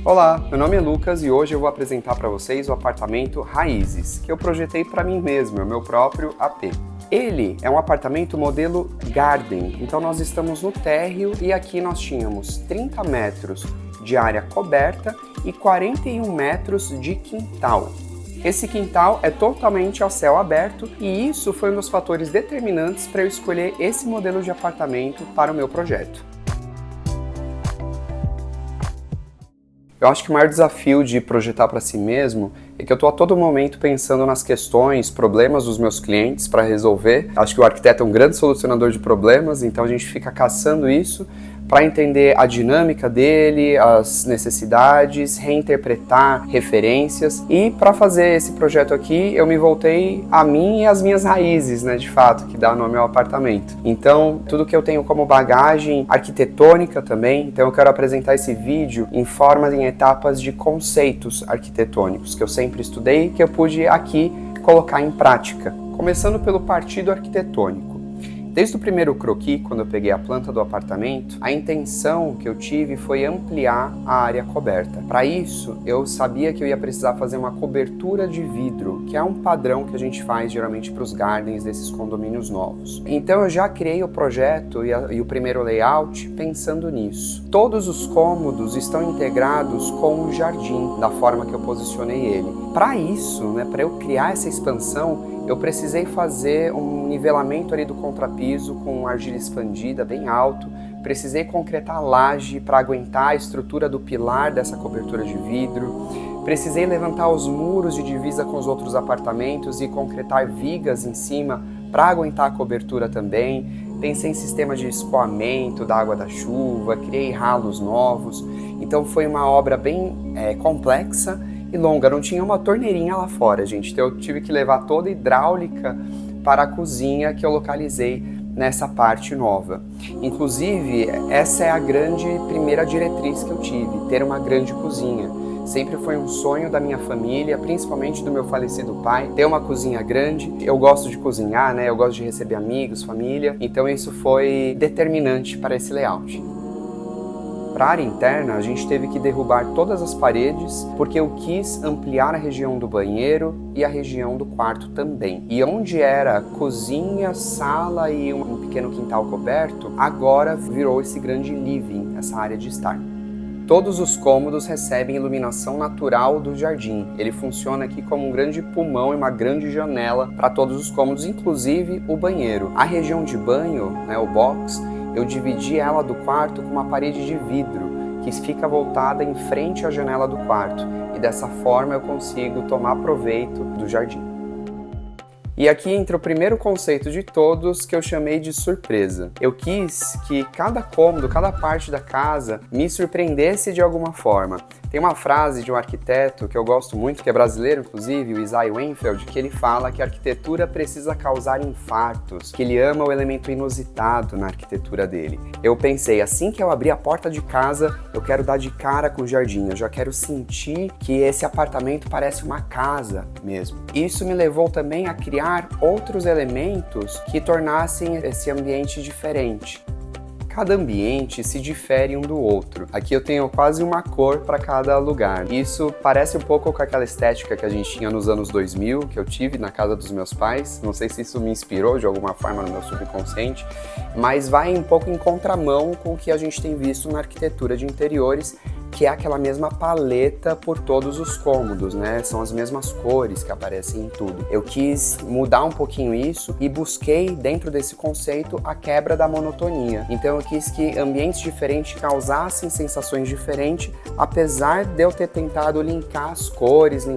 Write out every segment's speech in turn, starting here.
Olá, meu nome é Lucas e hoje eu vou apresentar para vocês o apartamento Raízes, que eu projetei para mim mesmo, é o meu próprio AP. Ele é um apartamento modelo Garden, então nós estamos no térreo e aqui nós tínhamos 30 metros de área coberta e 41 metros de quintal. Esse quintal é totalmente ao céu aberto e isso foi um dos fatores determinantes para eu escolher esse modelo de apartamento para o meu projeto. Eu acho que o maior desafio de projetar para si mesmo é que eu estou a todo momento pensando nas questões, problemas dos meus clientes para resolver. Acho que o arquiteto é um grande solucionador de problemas, então a gente fica caçando isso para entender a dinâmica dele, as necessidades, reinterpretar referências. E para fazer esse projeto aqui, eu me voltei a mim e as minhas raízes, né, de fato, que dá nome ao apartamento. Então, tudo que eu tenho como bagagem arquitetônica também, então eu quero apresentar esse vídeo em forma, em etapas de conceitos arquitetônicos, que eu sempre estudei, que eu pude aqui colocar em prática. Começando pelo partido arquitetônico. Desde o primeiro croquis, quando eu peguei a planta do apartamento, a intenção que eu tive foi ampliar a área coberta. Para isso, eu sabia que eu ia precisar fazer uma cobertura de vidro, que é um padrão que a gente faz geralmente para os gardens desses condomínios novos. Então eu já criei o projeto e o primeiro layout pensando nisso. Todos os cômodos estão integrados com o jardim, da forma que eu posicionei ele. Para isso, para eu criar essa expansão, eu precisei fazer um nivelamento ali do contrapiso com argila expandida bem alto, precisei concretar a laje para aguentar a estrutura do pilar dessa cobertura de vidro, precisei levantar os muros de divisa com os outros apartamentos e concretar vigas em cima para aguentar a cobertura também, pensei em sistema de escoamento da água da chuva, criei ralos novos, então foi uma obra bem complexa e longa, não tinha uma torneirinha lá fora, gente, então eu tive que levar toda a hidráulica para a cozinha que eu localizei nessa parte nova. Inclusive, essa é a primeira diretriz que eu tive, ter uma grande cozinha. Sempre foi um sonho da minha família, principalmente do meu falecido pai, ter uma cozinha grande. Eu gosto de cozinhar, eu gosto de receber amigos, família, então isso foi determinante para esse layout. Para a área interna, a gente teve que derrubar todas as paredes porque eu quis ampliar a região do banheiro e a região do quarto também. E onde era cozinha, sala e um pequeno quintal coberto, agora virou esse grande living, essa área de estar. Todos os cômodos recebem iluminação natural do jardim. Ele funciona aqui como um grande pulmão e uma grande janela para todos os cômodos, inclusive o banheiro. A região de banho, o box, eu dividi ela do quarto com uma parede de vidro que fica voltada em frente à janela do quarto e dessa forma eu consigo tomar proveito do jardim. E aqui entra o primeiro conceito de todos que eu chamei de surpresa. Eu quis que cada cômodo, cada parte da casa me surpreendesse de alguma forma. Tem uma frase de um arquiteto que eu gosto muito, que é brasileiro inclusive, o Isaiah Weinfeld, que ele fala que a arquitetura precisa causar infartos, que ele ama o elemento inusitado na arquitetura dele. Eu pensei, assim que eu abrir a porta de casa, eu quero dar de cara com o jardim, eu já quero sentir que esse apartamento parece uma casa mesmo. Isso me levou também a criar outros elementos que tornassem esse ambiente diferente. Cada ambiente se difere um do outro. Aqui eu tenho quase uma cor para cada lugar. Isso parece um pouco com aquela estética que a gente tinha nos anos 2000, que eu tive na casa dos meus pais. Não sei se isso me inspirou de alguma forma no meu subconsciente, mas vai um pouco em contramão com o que a gente tem visto na arquitetura de interiores, que é aquela mesma paleta por todos os cômodos, São as mesmas cores que aparecem em tudo. Eu quis mudar um pouquinho isso e busquei, dentro desse conceito, a quebra da monotonia. Então eu quis que ambientes diferentes causassem sensações diferentes, apesar de eu ter tentado linkar as cores,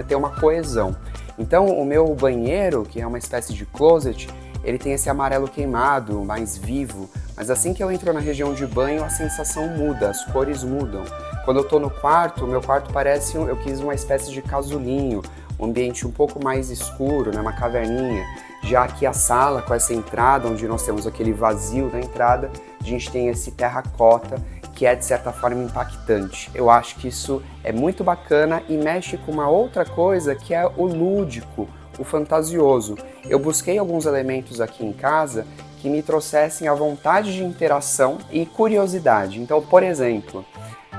ter uma coesão. Então o meu banheiro, que é uma espécie de closet, ele tem esse amarelo queimado, mais vivo, mas assim que eu entro na região de banho, a sensação muda, as cores mudam. Quando eu tô no quarto, meu quarto parece, eu quis uma espécie de casulinho, um ambiente um pouco mais escuro, uma caverninha. Já aqui a sala, com essa entrada, onde nós temos aquele vazio da entrada, a gente tem esse terracota, que é de certa forma impactante. Eu acho que isso é muito bacana e mexe com uma outra coisa que é o lúdico, o fantasioso. Eu busquei alguns elementos aqui em casa que me trouxessem a vontade de interação e curiosidade. Então, por exemplo,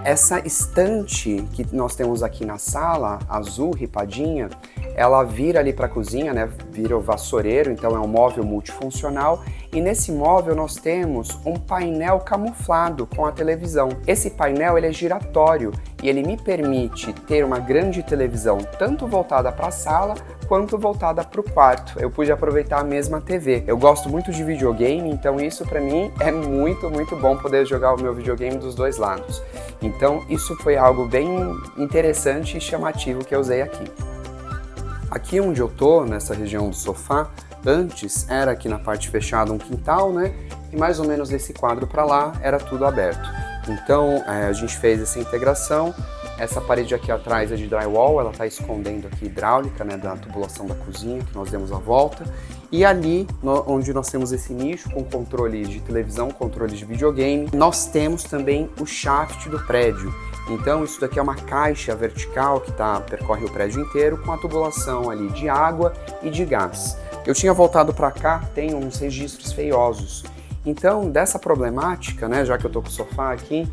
Essa estante que nós temos aqui na sala, azul, ripadinha, ela vira ali para a cozinha, né? Vira o vassoureiro, então é um móvel multifuncional. E nesse móvel nós temos um painel camuflado com a televisão. Esse painel ele é giratório e ele me permite ter uma grande televisão tanto voltada para a sala quanto voltada para o quarto. Eu pude aproveitar a mesma TV. Eu gosto muito de videogame, então isso para mim é muito bom poder jogar o meu videogame dos dois lados. Então isso foi algo bem interessante e chamativo que eu usei aqui. Aqui onde eu tô, nessa região do sofá, antes era aqui na parte fechada um quintal, né? E mais ou menos desse quadro para lá era tudo aberto. Então a gente fez essa integração. Essa parede aqui atrás é de drywall, ela está escondendo aqui hidráulica, né, da tubulação da cozinha que nós demos a volta. E ali, onde nós temos esse nicho com controle de televisão, controle de videogame, nós temos também o shaft do prédio. Então isso daqui é uma caixa vertical que percorre o prédio inteiro com a tubulação ali de água e de gás. Eu tinha voltado para cá, tem uns registros feiosos. Então dessa problemática, né, já que eu tô com o sofá aqui,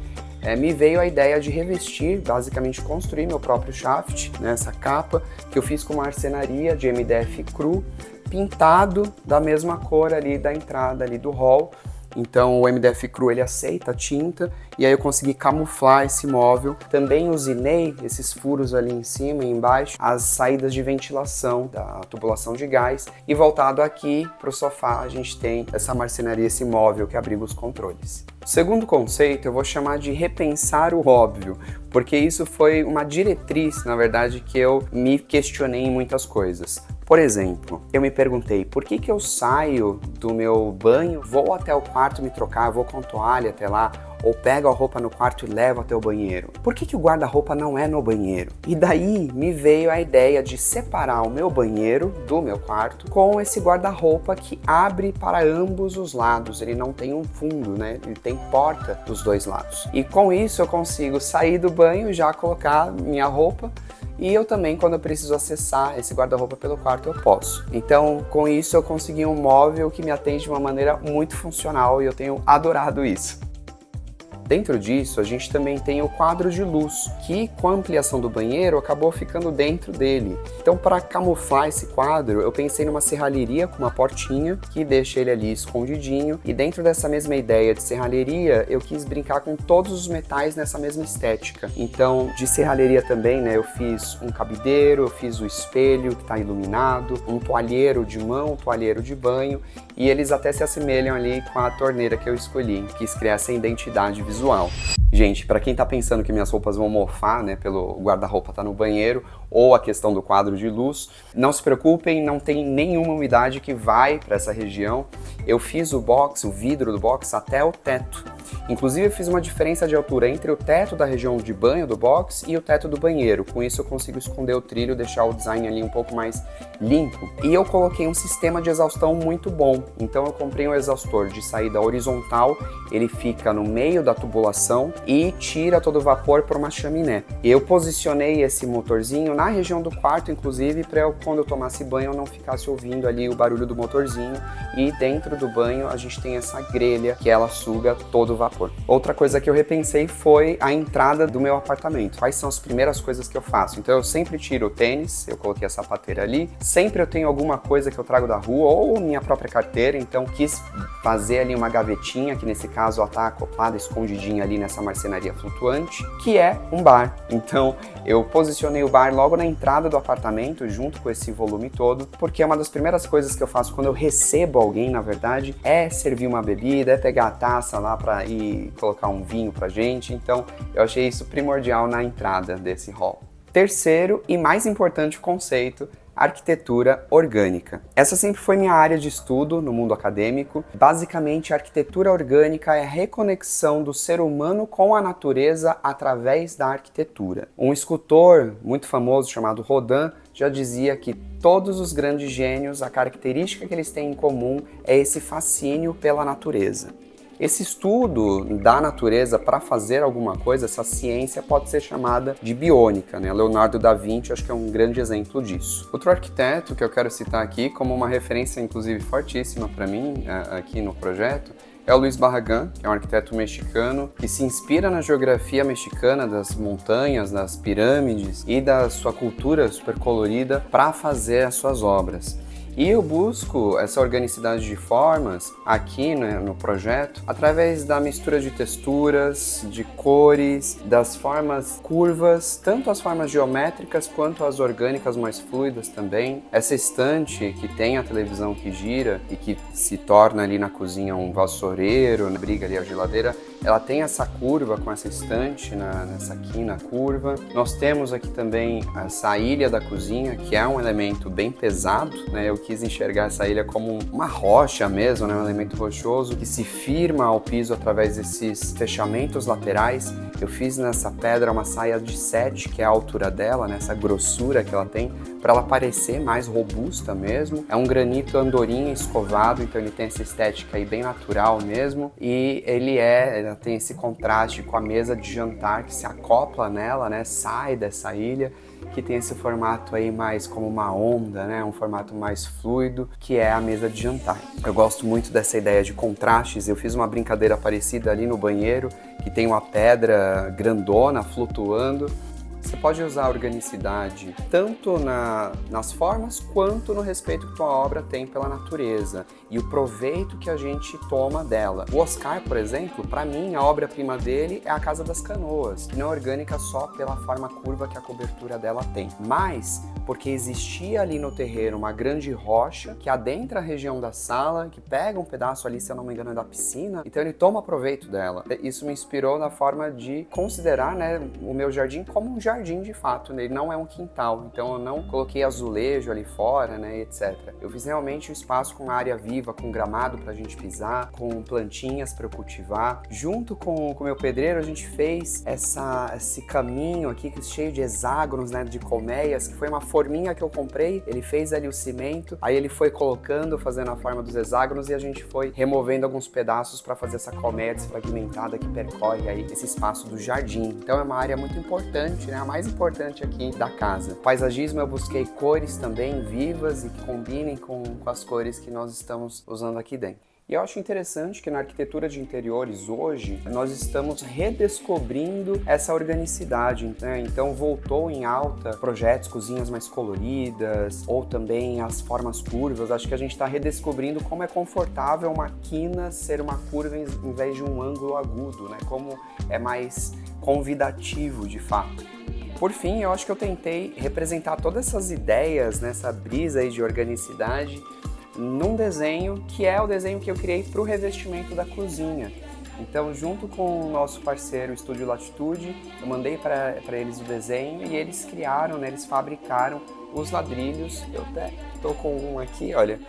me veio a ideia de revestir, basicamente construir meu próprio shaft, né, essa capa que eu fiz com marcenaria de MDF cru, pintado da mesma cor ali da entrada ali do hall. Então o MDF cru ele aceita a tinta e aí eu consegui camuflar esse móvel. Também usinei esses furos ali em cima e embaixo, as saídas de ventilação da tubulação de gás, e voltado aqui para o sofá a gente tem essa marcenaria, esse móvel que abriga os controles. O segundo conceito eu vou chamar de repensar o óbvio, porque isso foi uma diretriz, na verdade, que eu me questionei em muitas coisas. Por exemplo, eu me perguntei por que eu saio do meu banho, vou até o quarto me trocar, vou com toalha até lá, ou pego a roupa no quarto e levo até o banheiro? Por que o guarda-roupa não é no banheiro? E daí me veio a ideia de separar o meu banheiro do meu quarto com esse guarda-roupa que abre para ambos os lados. Ele não tem um fundo, né? Ele tem porta dos dois lados. E com isso eu consigo sair do banho e já colocar minha roupa. E eu também, quando eu preciso acessar esse guarda-roupa pelo quarto, eu posso. Então, com isso, eu consegui um móvel que me atende de uma maneira muito funcional e eu tenho adorado isso. Dentro disso, a gente também tem o quadro de luz, que com a ampliação do banheiro acabou ficando dentro dele. Então, para camuflar esse quadro, eu pensei numa serralheria com uma portinha que deixa ele ali escondidinho. E dentro dessa mesma ideia de serralheria, eu quis brincar com todos os metais nessa mesma estética. Então, de serralheria também, né, eu fiz um cabideiro, eu fiz o espelho que está iluminado, um toalheiro de mão, um toalheiro de banho, e eles até se assemelham ali com a torneira que eu escolhi. Quis criar essa identidade visual. Gente, para quem tá pensando que minhas roupas vão mofar, né, pelo guarda-roupa tá no banheiro, ou a questão do quadro de luz, não se preocupem, não tem nenhuma umidade que vai para essa região. Eu fiz o vidro do box até o teto. Inclusive eu fiz uma diferença de altura entre o teto da região de banho do box e o teto do banheiro. Com isso eu consigo esconder o trilho, deixar o design ali um pouco mais limpo. E eu coloquei um sistema de exaustão muito bom. Então eu comprei um exaustor de saída horizontal, ele fica no meio da tubulação e tira todo o vapor por uma chaminé. Eu posicionei esse motorzinho na região do quarto, inclusive, para quando eu tomasse banho eu não ficasse ouvindo ali o barulho do motorzinho. E dentro do banho a gente tem essa grelha que ela suga todo o vapor. Outra coisa que eu repensei foi a entrada do meu apartamento. Quais são as primeiras coisas que eu faço? Então eu sempre tiro o tênis, eu coloquei a sapateira ali. Sempre eu tenho alguma coisa que eu trago da rua ou minha própria carteira, então quis fazer ali uma gavetinha, que nesse caso ela tá acoplada, escondidinha ali nessa marcenaria flutuante, que é um bar. Então eu posicionei o bar logo na entrada do apartamento, junto com esse volume todo, porque é uma das primeiras coisas que eu faço quando eu recebo alguém, na verdade, é servir uma bebida, é pegar a taça lá para ir colocar um vinho pra gente. Então eu achei isso primordial na entrada desse hall. Terceiro e mais importante conceito, arquitetura orgânica. Essa sempre foi minha área de estudo no mundo acadêmico. Basicamente, a arquitetura orgânica é a reconexão do ser humano com a natureza através da arquitetura. Um escultor muito famoso chamado Rodin já dizia que todos os grandes gênios, a característica que eles têm em comum é esse fascínio pela natureza. Esse estudo da natureza para fazer alguma coisa, essa ciência pode ser chamada de biônica, né? Leonardo da Vinci acho que é um grande exemplo disso. Outro arquiteto que eu quero citar aqui como uma referência inclusive fortíssima para mim aqui no projeto é o Luiz Barragán, que é um arquiteto mexicano que se inspira na geografia mexicana, das montanhas, das pirâmides e da sua cultura super colorida para fazer as suas obras. E eu busco essa organicidade de formas aqui, né, no projeto através da mistura de texturas, de cores, das formas curvas, tanto as formas geométricas quanto as orgânicas mais fluidas também. Essa estante que tem a televisão que gira e que se torna ali na cozinha um vassoureiro, briga ali a geladeira, ela tem essa curva com essa estante nessa quina curva. Nós temos aqui também essa ilha da cozinha, que é um elemento bem pesado, né? Eu quis enxergar essa ilha como uma rocha mesmo, né? Um elemento rochoso que se firma ao piso através desses fechamentos laterais. Eu fiz nessa pedra uma saia de 7, que é a altura dela, né? Essa grossura que ela tem, para ela parecer mais robusta mesmo. É um granito andorinha escovado, então ele tem essa estética aí bem natural mesmo. E ela tem esse contraste com a mesa de jantar que se acopla nela, né? Sai dessa ilha, que tem esse formato aí mais como uma onda, né? Um formato mais fluido, que é a mesa de jantar. Eu gosto muito dessa ideia de contrastes. Eu fiz uma brincadeira parecida ali no banheiro, que tem uma pedra grandona flutuando. Você pode usar a organicidade tanto nas formas quanto no respeito que tua obra tem pela natureza e o proveito que a gente toma dela. O Oscar, por exemplo, para mim a obra-prima dele é a Casa das Canoas, que não é orgânica só pela forma curva que a cobertura dela tem, mas porque existia ali no terreno uma grande rocha que adentra a região da sala, que pega um pedaço ali, se eu não me engano, da piscina, então ele toma proveito dela. Isso me inspirou na forma de considerar, né, o meu jardim como um jardim de fato, né? Ele não é um quintal, então eu não coloquei azulejo ali fora, né, etc. Eu fiz realmente um espaço com área viva, com gramado pra gente pisar, com plantinhas para eu cultivar. Junto com o meu pedreiro, a gente fez esse caminho aqui cheio de hexágonos, né, de colmeias, que foi uma forminha que eu comprei. Ele fez ali o cimento, aí ele foi colocando, fazendo a forma dos hexágonos e a gente foi removendo alguns pedaços para fazer essa colmeia desfragmentada que percorre aí esse espaço do jardim. Então é uma área muito importante, né, a mais importante aqui da casa. Paisagismo, eu busquei cores também vivas e que combinem com as cores que nós estamos usando aqui dentro. E eu acho interessante que na arquitetura de interiores hoje, nós estamos redescobrindo essa organicidade, né? Então voltou em alta projetos, cozinhas mais coloridas, ou também as formas curvas. Acho que a gente está redescobrindo como é confortável uma quina ser uma curva em vez de um ângulo agudo, né? Como é mais convidativo de fato. Por fim, eu acho que eu tentei representar todas essas ideias, nessa brisa aí de organicidade, num desenho que é o desenho que eu criei para o revestimento da cozinha. Então, junto com o nosso parceiro Estúdio Latitude, eu mandei para eles o desenho e eles criaram, né, eles fabricaram os ladrilhos. Eu até estou com um aqui, olha,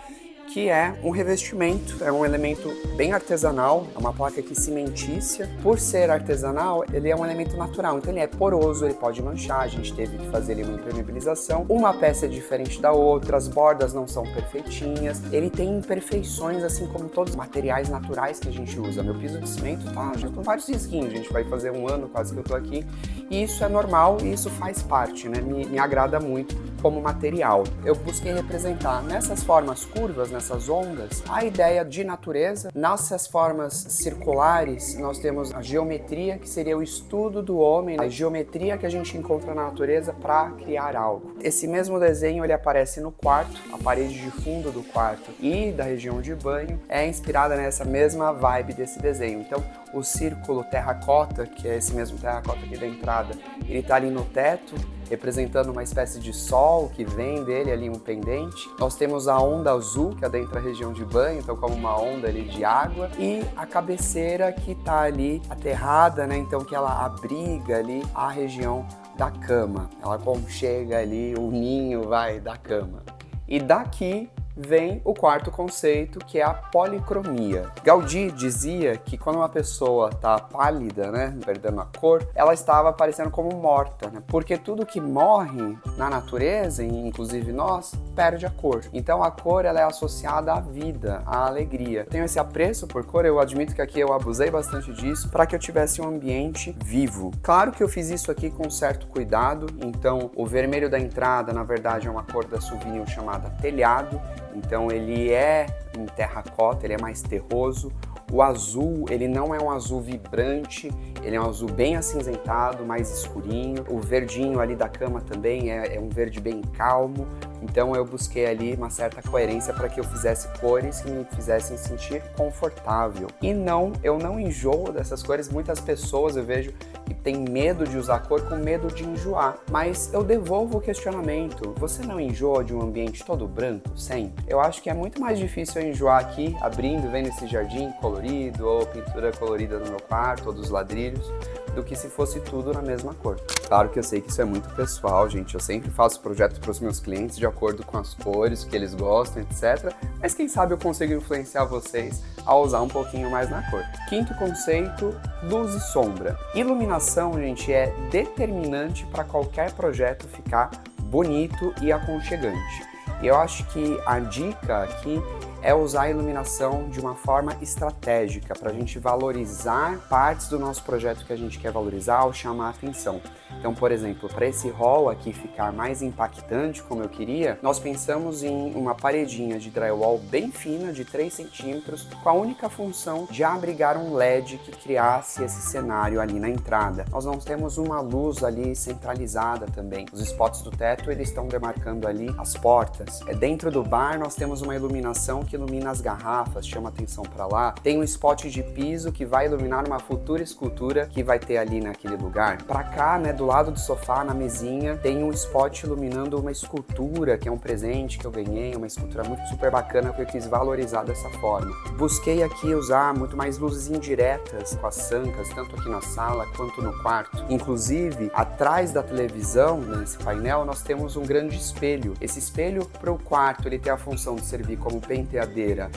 que é um revestimento, é um elemento bem artesanal, é uma placa aqui cimentícia. Por ser artesanal, ele é um elemento natural, então ele é poroso, ele pode manchar, a gente teve que fazer ali uma impermeabilização. Uma peça é diferente da outra, as bordas não são perfeitinhas, ele tem imperfeições, assim como todos os materiais naturais que a gente usa. Meu piso de cimento tá já com vários risquinhos, a gente vai fazer um ano quase que eu tô aqui, e isso é normal e isso faz parte, né? Me agrada muito como material. Eu busquei representar nessas formas curvas, nessas ondas, a ideia de natureza. Nessas formas circulares, nós temos a geometria, que seria o estudo do homem, a geometria que a gente encontra na natureza para criar algo. Esse mesmo desenho, ele aparece no quarto, a parede de fundo do quarto e da região de banho é inspirada nessa mesma vibe desse desenho. Então, o círculo terracota, que é esse mesmo terracota aqui da entrada, ele tá ali no teto, representando uma espécie de sol que vem dele ali, um pendente. Nós temos a onda azul, que adentra a região de banho, então como uma onda ali de água, e a cabeceira que tá ali aterrada, né? Então que ela abriga ali a região da cama. Ela aconchega ali o ninho, da cama. E daqui vem o quarto conceito, que é a policromia. Gaudí dizia que quando uma pessoa está pálida, né, perdendo a cor, ela estava parecendo como morta, né? Porque tudo que morre na natureza, inclusive nós, perde a cor. Então a cor, ela é associada à vida, à alegria. Eu tenho esse apreço por cor, eu admito que aqui eu abusei bastante disso para que eu tivesse um ambiente vivo. Claro que eu fiz isso aqui com certo cuidado, então o vermelho da entrada, na verdade, é uma cor da Souvenir chamada telhado. Então ele é em terracota, ele é mais terroso. O azul, ele não é um azul vibrante, ele é um azul bem acinzentado, mais escurinho. O verdinho ali da cama também é um verde bem calmo. Então eu busquei ali uma certa coerência para que eu fizesse cores que me fizessem sentir confortável. E não, eu não enjoo dessas cores. Muitas pessoas eu vejo que tem medo de usar cor com medo de enjoar. Mas eu devolvo o questionamento. Você não enjoa de um ambiente todo branco, sempre? Eu acho que é muito mais difícil eu enjoar aqui, abrindo, vendo esse jardim colorido ou pintura colorida no meu quarto, ou dos ladrilhos, do que se fosse tudo na mesma cor. Claro que eu sei que isso é muito pessoal, gente. Eu sempre faço projetos para os meus clientes de acordo com as cores, o que eles gostam, etc. Mas quem sabe eu consigo influenciar vocês a usar um pouquinho mais na cor. Quinto conceito, luz e sombra. Iluminação, gente, é determinante para qualquer projeto ficar bonito e aconchegante. E eu acho que a dica aqui é usar a iluminação de uma forma estratégica para a gente valorizar partes do nosso projeto que a gente quer valorizar ou chamar a atenção. Então, por exemplo, para esse hall aqui ficar mais impactante, como eu queria, nós pensamos em uma paredinha de drywall bem fina, de 3 centímetros, com a única função de abrigar um LED que criasse esse cenário ali na entrada. Nós não temos uma luz ali centralizada também. Os spots do teto, eles estão demarcando ali as portas. Dentro do bar, nós temos uma iluminação que ilumina as garrafas, chama atenção para lá. Tem um spot de piso que vai iluminar uma futura escultura que vai ter ali naquele lugar. Para cá, né, do lado do sofá, na mesinha, tem um spot iluminando uma escultura, que é um presente que eu ganhei, uma escultura muito super bacana que eu quis valorizar dessa forma. Busquei aqui usar muito mais luzes indiretas com as sancas, tanto aqui na sala quanto no quarto. Inclusive, atrás da televisão, nesse painel, nós temos um grande espelho. Esse espelho para o quarto, ele tem a função de servir como penteadeira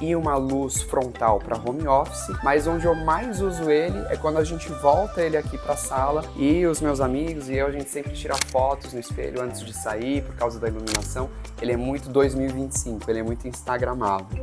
e uma luz frontal para home office, mas onde eu mais uso ele é quando a gente volta ele aqui para a sala e os meus amigos e eu, a gente sempre tira fotos no espelho antes de sair por causa da iluminação. Ele é muito 2025, ele é muito instagramável.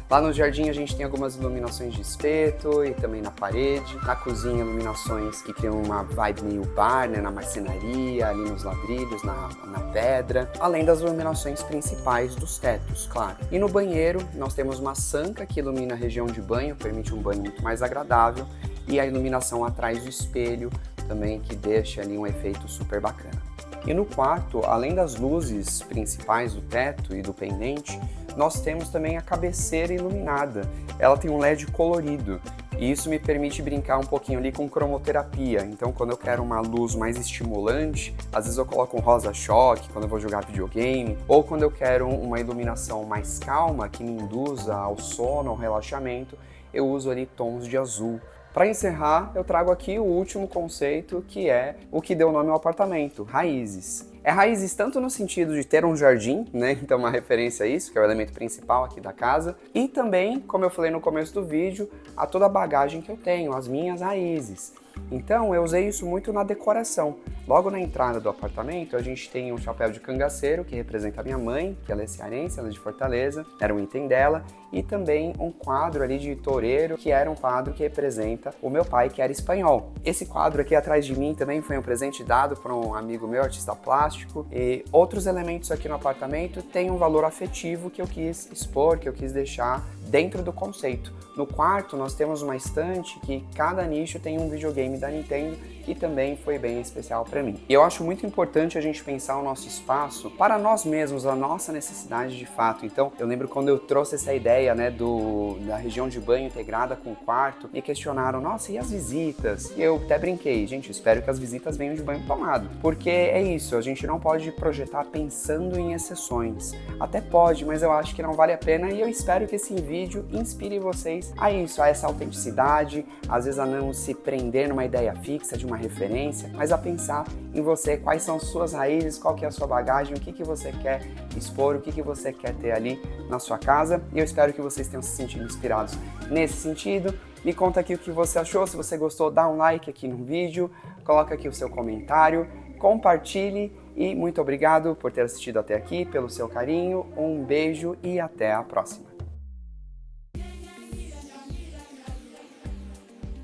Lá no jardim a gente tem algumas iluminações de espeto e também na parede. Na cozinha, iluminações que criam uma vibe meio bar, né, na marcenaria, ali nos ladrilhos, na pedra. Além das iluminações principais dos tetos, claro. E no banheiro, nós temos uma sanca que ilumina a região de banho, permite um banho muito mais agradável. E a iluminação atrás do espelho também, que deixa ali um efeito super bacana. E no quarto, além das luzes principais do teto e do pendente, nós temos também a cabeceira iluminada. Ela tem um LED colorido e isso me permite brincar um pouquinho ali com cromoterapia. Então, quando eu quero uma luz mais estimulante, às vezes eu coloco um rosa choque quando eu vou jogar videogame, ou quando eu quero uma iluminação mais calma que me induza ao sono, ao relaxamento, eu uso ali tons de azul. Para encerrar, eu trago aqui o último conceito, que é o que deu nome ao apartamento, raízes. É raízes tanto no sentido de ter um jardim, né? Então uma referência a isso, que é o elemento principal aqui da casa, e também, como eu falei no começo do vídeo, a toda a bagagem que eu tenho, as minhas raízes. Então eu usei isso muito na decoração. Logo na entrada do apartamento a gente tem um chapéu de cangaceiro que representa a minha mãe, que ela é cearense, ela é de Fortaleza, era um item dela, e também um quadro ali de toureiro, que era um quadro que representa o meu pai, que era espanhol. Esse quadro aqui atrás de mim também foi um presente dado por um amigo meu, artista plástico, e outros elementos aqui no apartamento têm um valor afetivo que eu quis expor, que eu quis deixar dentro do conceito. No quarto nós temos uma estante que cada nicho tem um videogame da Nintendo e também foi bem especial para mim. E eu acho muito importante a gente pensar o nosso espaço para nós mesmos, a nossa necessidade de fato. Então eu lembro quando eu trouxe essa ideia, né, da região de banho integrada com o quarto, me questionaram, nossa, e as visitas? E eu até brinquei, gente, espero que as visitas venham de banho tomado, porque é isso, a gente não pode projetar pensando em exceções. Até pode, mas eu acho que não vale a pena e eu espero que esse vídeo inspire vocês a isso, a essa autenticidade, às vezes a não se prender numa ideia fixa de uma referência, mas a pensar em você, quais são suas raízes, qual que é a sua bagagem, o que você quer expor, o que você quer ter ali na sua casa, e eu espero que vocês tenham se sentido inspirados nesse sentido. Me conta aqui o que você achou, se você gostou, dá um like aqui no vídeo, coloca aqui o seu comentário, compartilhe e muito obrigado por ter assistido até aqui, pelo seu carinho, um beijo e até a próxima.